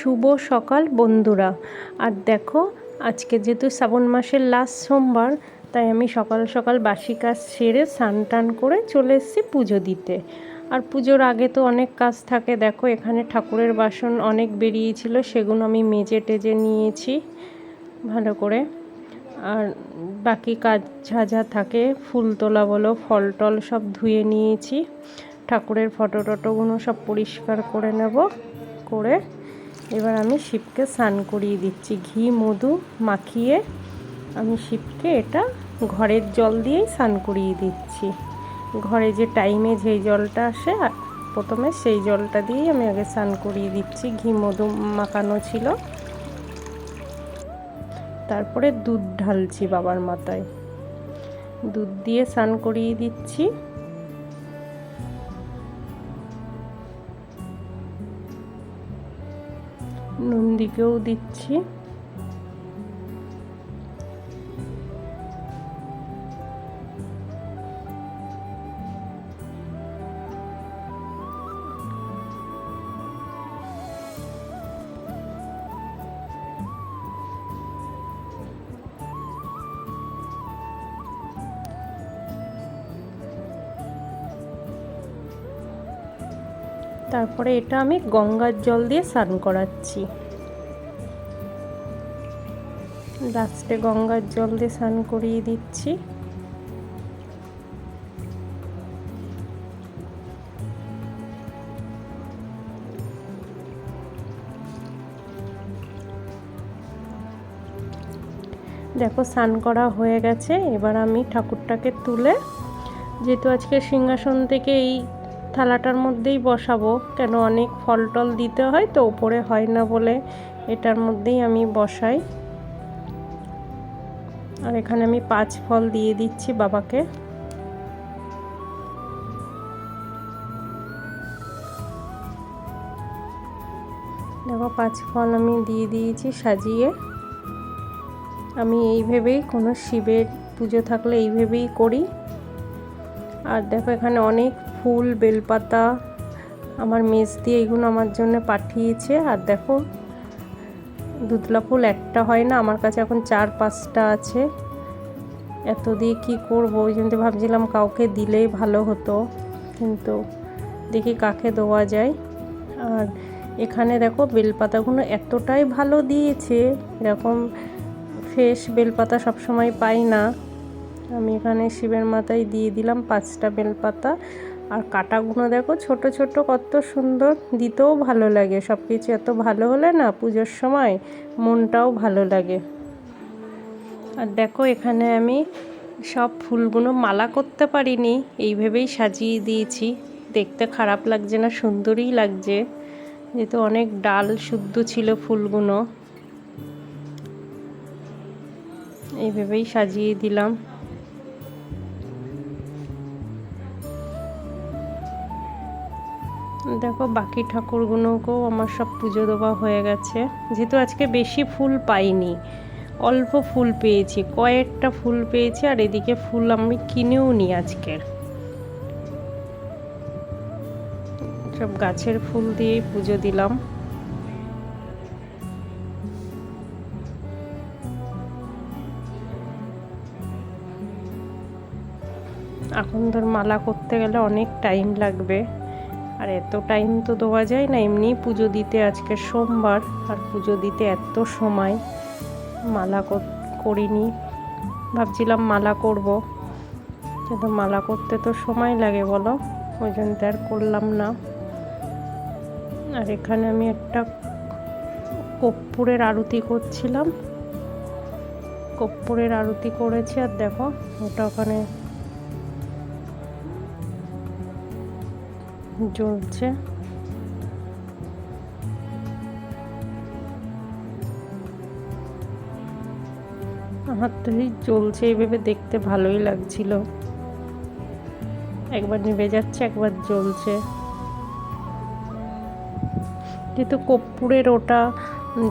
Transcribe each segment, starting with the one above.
শুভ সকাল বন্ধুরা। আর দেখো, আজকে যেহেতু শ্রাবণ মাসের লাস্ট সোমবার, তাই আমি সকাল সকাল বাসি কাজ সেরে স্নান টান করে চলে এসেছি পুজো দিতে। আর পুজোর আগে তো অনেক কাজ থাকে। দেখো, এখানে ঠাকুরের বাসন অনেক বেরিয়েছিল, সেগুলো আমি মেজে টেজে নিয়েছি ভালো করে। আর বাকি কাজ যা যা থাকে, ফুল তোলা বলো, ফল টল সব ধুয়ে নিয়েছি। ঠাকুরের ফটো টটোগুলো সব পরিষ্কার করে নেব। করে এবার আমি শিবকে স্নান করিয়ে দিচ্ছি। ঘি মধু মাখিয়ে আমি শিবকে এটা ঘরের জল দিয়েই স্নান করিয়ে দিচ্ছি। ঘরে যে টাইমে যেই জলটা আসে প্রথমে সেই জলটা দিয়েই আমি আগে স্নান করিয়ে দিচ্ছি। ঘি মধু মাখানো ছিল। তারপরে দুধ ঢালছি বাবার মাথায়, দুধ দিয়ে স্নান করিয়ে দিচ্ছি। নন্দীকেও দিচ্ছি। তারপরে এটা আমি গঙ্গার জল দিয়ে স্নান করাচ্ছি। লাস্টে গঙ্গার জল দিয়ে স্নান করিয়ে দিচ্ছি। দেখো, স্নান করা হয়ে গেছে। এবার আমি ঠাকুরটাকে তুলে, যেহেতু আজকে সিংহাসন থেকে এই থালাটার মধ্যেই বসাবো, কেন অনেক ফল টল দিতে হয় তো, উপরে হয় না বলে এটার মধ্যেই আমি বসাই। আর এখানে আমি 5 ফল দিয়ে দিচ্ছি বাবাকে। দেখো, 5 ফল আমি দিয়ে দিয়েছি সাজিয়ে। আমি এই ভেবেই, কোনো শিবের পুজো থাকলে এই ভেবেই করি। আর দেখো, এখানে অনেক ফুল, বেলপাতা আমার মেজ দিয়ে এইগুলো আমার জন্য পাঠিয়েছে। আর দেখো, দুধলা ফুল একটা হয় না, আমার কাছে এখন 4-5টা আছে। এত দিয়ে কি করব, ওই জন্য ভাবছিলাম কাউকে দিলেই ভালো হতো, কিন্তু দেখি কাকে দেওয়া যায়। আর এখানে দেখো, বেলপাতাগুলো এতটাই ভালো দিয়েছে, এরকম ফ্রেশ বেলপাতা সবসময় পাই না। আমি এখানে শিবের মাথায় দিয়ে দিলাম 5টা বেলপাতা। আর কাটাগুলো দেখো ছোট ছোট, কত সুন্দর, দিতেও ভালো লাগে। সব কিছু এত ভালো হলে না পুজোর সময় মনটাও ভালো লাগে। আর দেখো, এখানে আমি সব ফুলগুলো মালা করতে পারিনি, এই ভেবেই সাজিয়ে দিয়েছি। দেখতে খারাপ লাগছে না, সুন্দরই লাগছে, যেহেতু অনেক ডাল শুদ্ধ ছিল ফুলগুলো। এই ভেবেই সাজিয়ে দিলাম। দেখো, বাকি ঠাকুরগুলোকেও আমার সব পুজো দেওয়া হয়ে গেছে। যেহেতু আজকে বেশি ফুল পাইনি, অল্প ফুল পেয়েছি, কয়েকটা ফুল পেয়েছি। আর এদিকে ফুল আমি কিনেও নি আজকে, সব গাছের ফুল দিয়েই পুজো দিলাম। এখন ধর মালা করতে গেলে অনেক টাইম লাগবে, আর এত টাইম তো দেওয়া যায় না। এমনি পুজো দিতে আজকে সোমবার, আর পুজো দিতে এত সময়, মালা করিনি। ভাবছিলাম মালা করব, কিন্তু মালা করতে তো সময় লাগে বলো, ওই জন্য আর করলাম না। আর এখানে আমি একটা কর্পূরের আরতি করছিলাম, কর্পূরের আরতি করেছি। আর দেখো, ওটা ওখানে জ্বলছে। আমার তো জ্বলছে এইভাবে দেখতে ভালোই লাগছিল। একবার নিভে যাচ্ছে, একবার জ্বলছে। যেহেতু কর্পূরের ওটা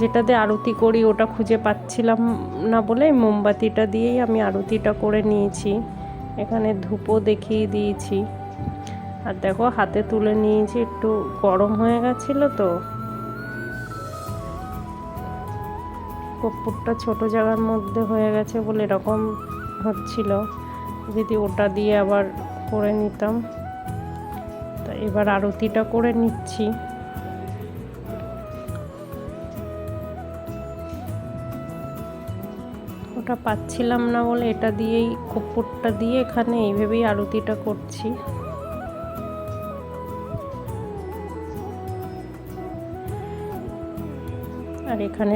যেটাতে আরতি করি ওটা খুঁজে পাচ্ছিলাম না বলে মোমবাতিটা দিয়েই আমি আরতিটা করে নিয়েছি। এখানে ধূপও দেখিয়ে দিয়েছি। আর দেখো, হাতে তুলে নিয়েছি, একটু গরম হয়ে গেছিলো তো, কর্পূরটা ছোট জায়গার মধ্যে হয়ে গেছে বলে এরকম হচ্ছিল, যদি ওটা দিয়ে আবার করে নিতাম। তা এবার আরতিটা করে নিচ্ছি। ওটা পাচ্ছিলাম না বলে এটা দিয়েই, কর্পূরটা দিয়ে এখানে এইভাবেই আরতিটা করছি। আর এখানে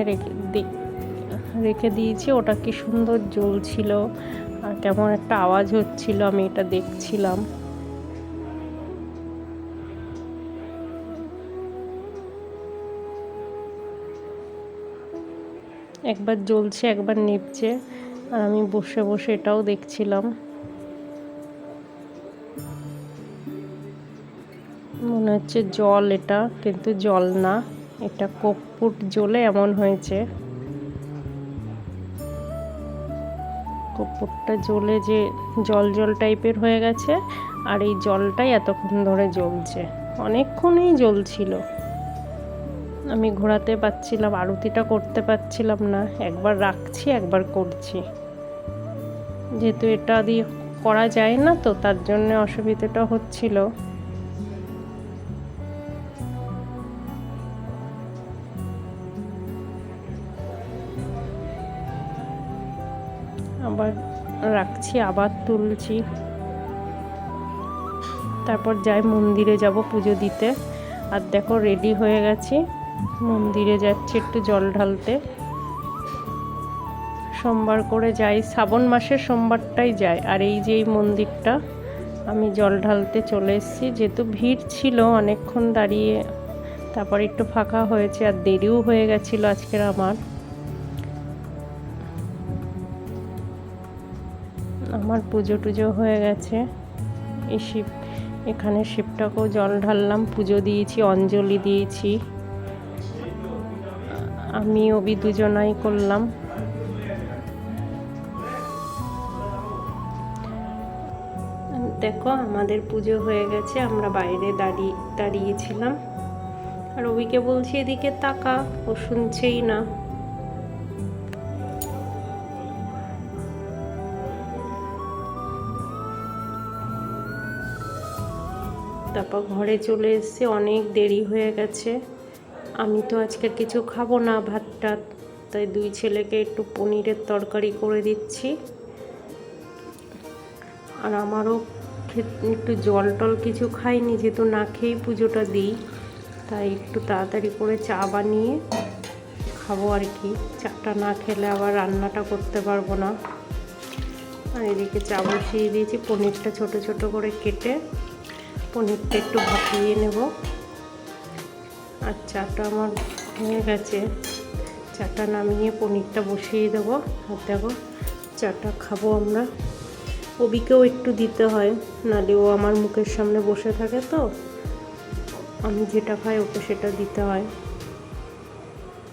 রেখে দিয়েছি। ওটা কি সুন্দর জ্বলছিল আর কেমন একটা আওয়াজ হচ্ছিল, আমি এটা দেখছিলাম। একবার জ্বলছে একবার নিভছে, আর আমি বসে বসে এটাও দেখছিলাম। মনে হচ্ছে জল, এটা কিন্তু জল না, এটা কর্পূর জ্বলে এমন হয়েছে। কর্পূরটা জ্বলে যে জল জল টাইপের হয়ে গেছে, আর এই জলটাই এতক্ষণ ধরে জ্বলছে, অনেকক্ষণই জ্বলছিল। আমি ঘোরাতে পারছিলাম, আরতিটা করতে পারছিলাম না। একবার রাখছি একবার করছি, যেহেতু এটা দিয়ে করা যায় না তো তার জন্য অসুবিধাটা হচ্ছিল। আবার রাখছি আবার তুলছি, তারপর যাই মন্দিরে যাব পুজো দিতে। আর দেখো রেডি হয়ে গেছি, মন্দিরে যাচ্ছি একটু জল ঢালতে। সোমবার করে যাই, শ্রাবণ মাসের সোমবারটাই যাই। আর এই যে এই মন্দিরটা আমি জল ঢালতে চলে এসেছি, যেহেতু ভিড় ছিল অনেকক্ষণ দাঁড়িয়ে, তারপর একটু ফাঁকা হয়েছে আর দেরিও হয়ে গেছিল আজকের আমার পুজো টুজো হয়ে গেছে। এই এখানে শিবটাকেও জল ঢাললাম, পুজো দিয়েছি, অঞ্জলি দিয়েছি, আমি অবি দুজনাই করলাম। দেখো আমাদের পুজো হয়ে গেছে, আমরা বাইরে দাঁড়িয়েছিলাম, আর অবিকে বলছি এদিকে তাকা, ও শুনছেই না। তারপর ঘরে চলে এসেছি, অনেক দেরি হয়ে গেছে। আমি তো আজকে কিছু খাবো না ভাতটা, তাই দুই ছেলেকে একটু পনিরের তরকারি করে দিচ্ছি। আর আমারও একটু জল টল কিছু খাইনি, যেহেতু না খেয়েই পুজোটা দিই, তাই একটু তাড়াতাড়ি করে চা বানিয়ে খাবো আর কি। চাটা না খেলে আবার রান্নাটা করতে পারবো না। আর এদিকে চা বসিয়ে দিয়েছি, পনিরটা ছোট ছোট করে কেটে পনিরটা একটু ভাপিয়ে নেব। আর চাটা আমার হয়ে গেছে, চাটা নামিয়ে পনিরটা বসিয়ে দেবো। আর দেখো চাটা খাবো আমরা, অবিকেও একটু দিতে হয়, নাহলে ও আমার মুখের সামনে বসে থাকে, তো আমি যেটা খাই ওকে সেটা দিতে হয়।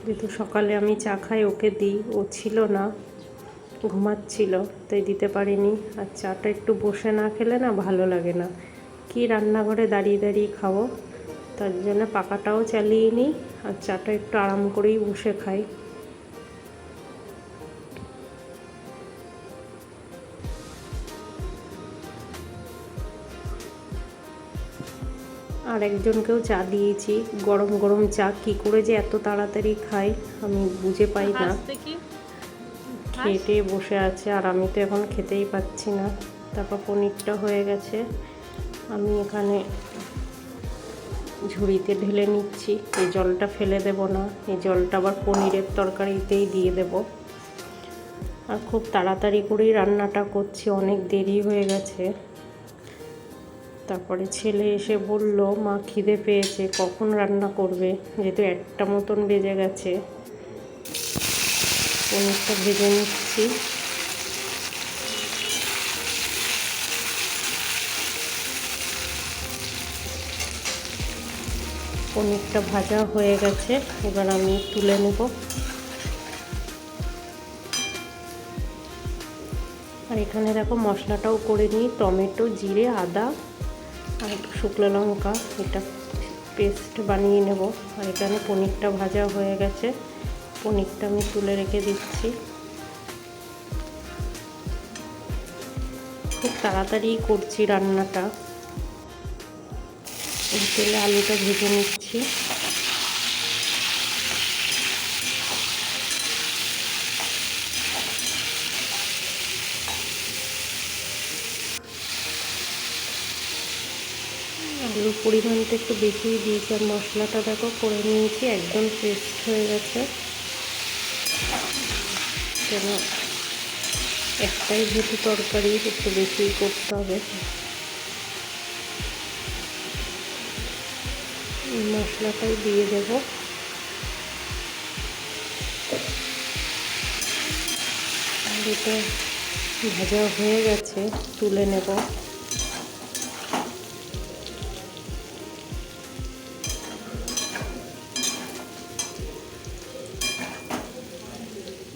যেহেতু সকালে আমি চা খাই ওকে দিই, ও ছিল না, ঘুমাচ্ছিল, তাই দিতে পারিনি। আর চাটা একটু বসে না খেলে না ভালো লাগে না, কি রান্নাঘরে দাঁড়িয়ে দাঁড়িয়ে খাবো, তার জন্য পাখাটাও চালিয়ে নিই, আর চাটা একটু আরাম করেই বসে খাই। আর একজনকেও চা দিয়েছি, গরম গরম চা কী করে যে এত তাড়াতাড়ি খাই আমি বুঝে পাই না। খেটে বসে আছে, আর আমি তো এখন খেতেই পাচ্ছি না। তারপর পনিরটা হয়ে গেছে, আমি এখানে ঝুড়িতে ঢেলে নিচ্ছি। এই জলটা ফেলে দেব না, এই জলটা আবার পনিরের তরকারিতেই দিয়ে দেব। আর খুব তাড়াতাড়ি করেই রান্নাটা করছি, অনেক দেরি হয়ে গেছে। তারপরে ছেলে এসে বলল মা খিদে পেয়েছে, কখন রান্না করবে, যেহেতু 1টা মতন বেজে গেছে। পনিরটা ভেজে নিচ্ছি। পনিরটা ভাজা হয়ে গেছে, এবার আমি তুলে নেব। আর এখানে দেখো মশলাটাও করে নিই, টমেটো, জিরে, আদা আর একটু শুকনো লঙ্কা, এটা পেস্ট বানিয়ে নেব। আর এখানে পনিরটা ভাজা হয়ে গেছে, পনিরটা আমি তুলে রেখে দিচ্ছি। খুব তাড়াতাড়ি করছি রান্নাটা। এই তেলে আলুটা ভেজে নিচ্ছি। আলুর পরিমাণটা একটু বেশিই দিয়েছি, আর মশলাটা দেখো করে নিয়েছি, একদম পেস্ট হয়ে গেছে। কেন একটাই যেহেতু তরকারি একটু বেশিই করতে হবে। মশলাটাই দিয়ে দেব। আলুটা ভাজা হয়ে গেছে, তুলে নেব।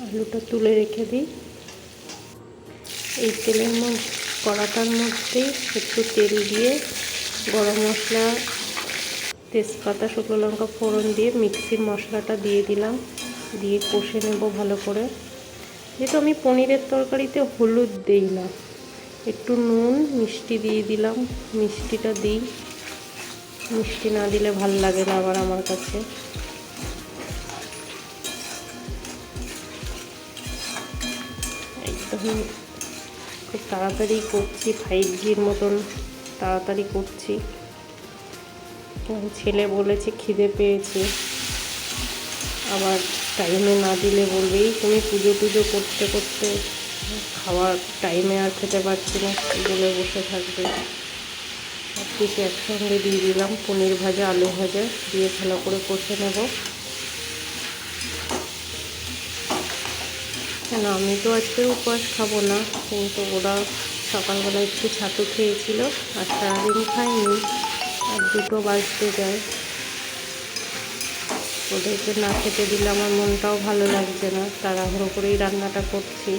আলুটা তুলে রেখে দিই। এই তেলের মধ্যে, কড়াটার মধ্যেই একটু তেল দিয়ে গরম মশলা, তেজপাতা, শুকনো লঙ্কা ফোড়ন দিয়ে মিক্সির মশলাটা দিয়ে দিলাম, দিয়ে কষে নেব ভালো করে। যেহেতু আমি পনিরের তরকারিতে হলুদ দেই না, একটু নুন মিষ্টি দিয়ে দিলাম। মিষ্টিটা দিই, মিষ্টি না দিলে ভাল লাগে না আবার আমার কাছে। একদম খুব তাড়াতাড়ি করছি, 5Gর মতন তাড়াতাড়ি করছি। ছেলে বলেছে খিদে পেয়েছে, আবার টাইমে না দিলে বলবেই তুমি পুজো টুজো করতে করতে খাওয়ার টাইমে আর খেতে পারছি না বলে বসে থাকবে। সব কিছু একসঙ্গে দিয়ে দিলাম, পনির ভাজা, আলু ভাজা দিয়ে ভালো করে কষে নেব। কেন আমি তো আজকে উপবাস খাবো না, কিন্তু ওরা সকালবেলা একটু ছাতু খেয়েছিল আর সারাদিন খায়নি, আর 2টো বাজতে যায়। ওদেরকে না খেতে দিলে আমার মনটাও ভালো লাগছে না, তাড়াহুড়ো করেই রান্নাটা করছি।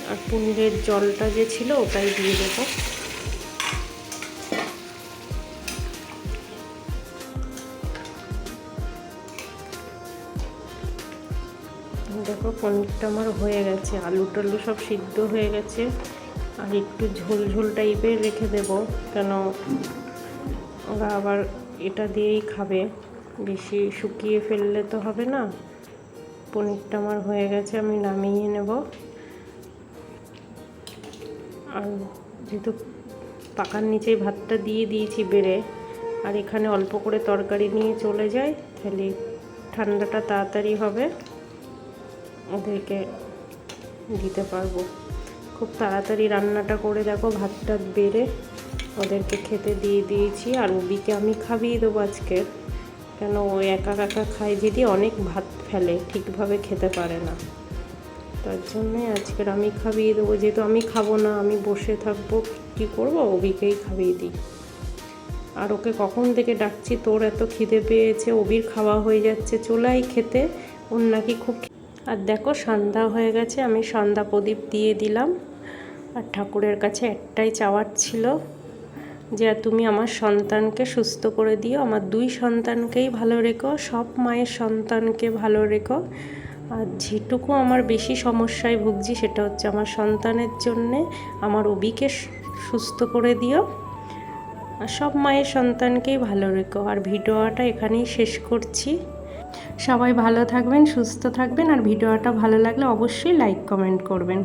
আর পনিরের জলটা যে ছিল ওটাই দিয়ে দেবো। দেখো পনিরটা আমার হয়ে গেছে, আলু টালু সব সিদ্ধ হয়ে গেছে। আর একটু ঝোল ঝোল টাইপের রেখে দেব, কেন ওরা আবার এটা দিয়েই খাবে, বেশি শুকিয়ে ফেললে তো হবে না। পনিরটা আমার হয়ে গেছে, আমি নামিয়ে নেব। আর যেহেতু পাকার নিচেই ভাতটা দিয়ে দিয়েছি বেড়ে, আর এখানে অল্প করে তরকারি নিয়ে চলে যায়, তাহলে ঠান্ডাটা তাড়াতাড়ি হবে, ওদেরকে দিতে পারবো। খুব তাড়াতাড়ি রান্নাটা করে দেখো ভাতটা বেড়ে ওদেরকে খেতে দিয়ে দিয়েছি। আর ওবিকে আমি খাইয়ে দেবো আজকে, কেন ও একা একা খায়, যদি অনেক ভাত ফেলে, ঠিকভাবে খেতে পারে না, তার জন্যে আজকের আমি খাইয়ে দেবো। যেহেতু আমি খাবো না, আমি বসে থাকবো, কী করবো, ওবিকেই খাইয়ে দিই। আর ওকে কখন থেকে ডাকছি, তোর এত খিদে পেয়েছে, ওবির খাওয়া হয়ে যাচ্ছে, চলাই খেতে, ওর নাকি খুব। আর দেখো সন্ধ্যা হয়ে গেছে, আমি সন্ধ্যা প্রদীপ দিয়ে দিলাম। আর ঠাকুরের কাছে একটাই চাওয়ার ছিল যে তুমি আমার সন্তানকে সুস্থ করে দিও, আমার 2 সন্তানকেই ভালো রেখো, সব মায়ের সন্তানকে ভালো রেখো। আর যেটুকু আমার বেশি সমস্যায় ভুগছি সেটা হচ্ছে আমার সন্তানের জন্যে আমার ওবিকে সুস্থ করে দিও, আর সব মায়ের সন্তানকেই ভালো রেখো। আর ভিডিওটা এখানেই শেষ করছি। সবাই ভালো থাকবেন, সুস্থ থাকবেন, আর ভিডিওটা ভালো লাগলে অবশ্যই লাইক কমেন্ট করবেন।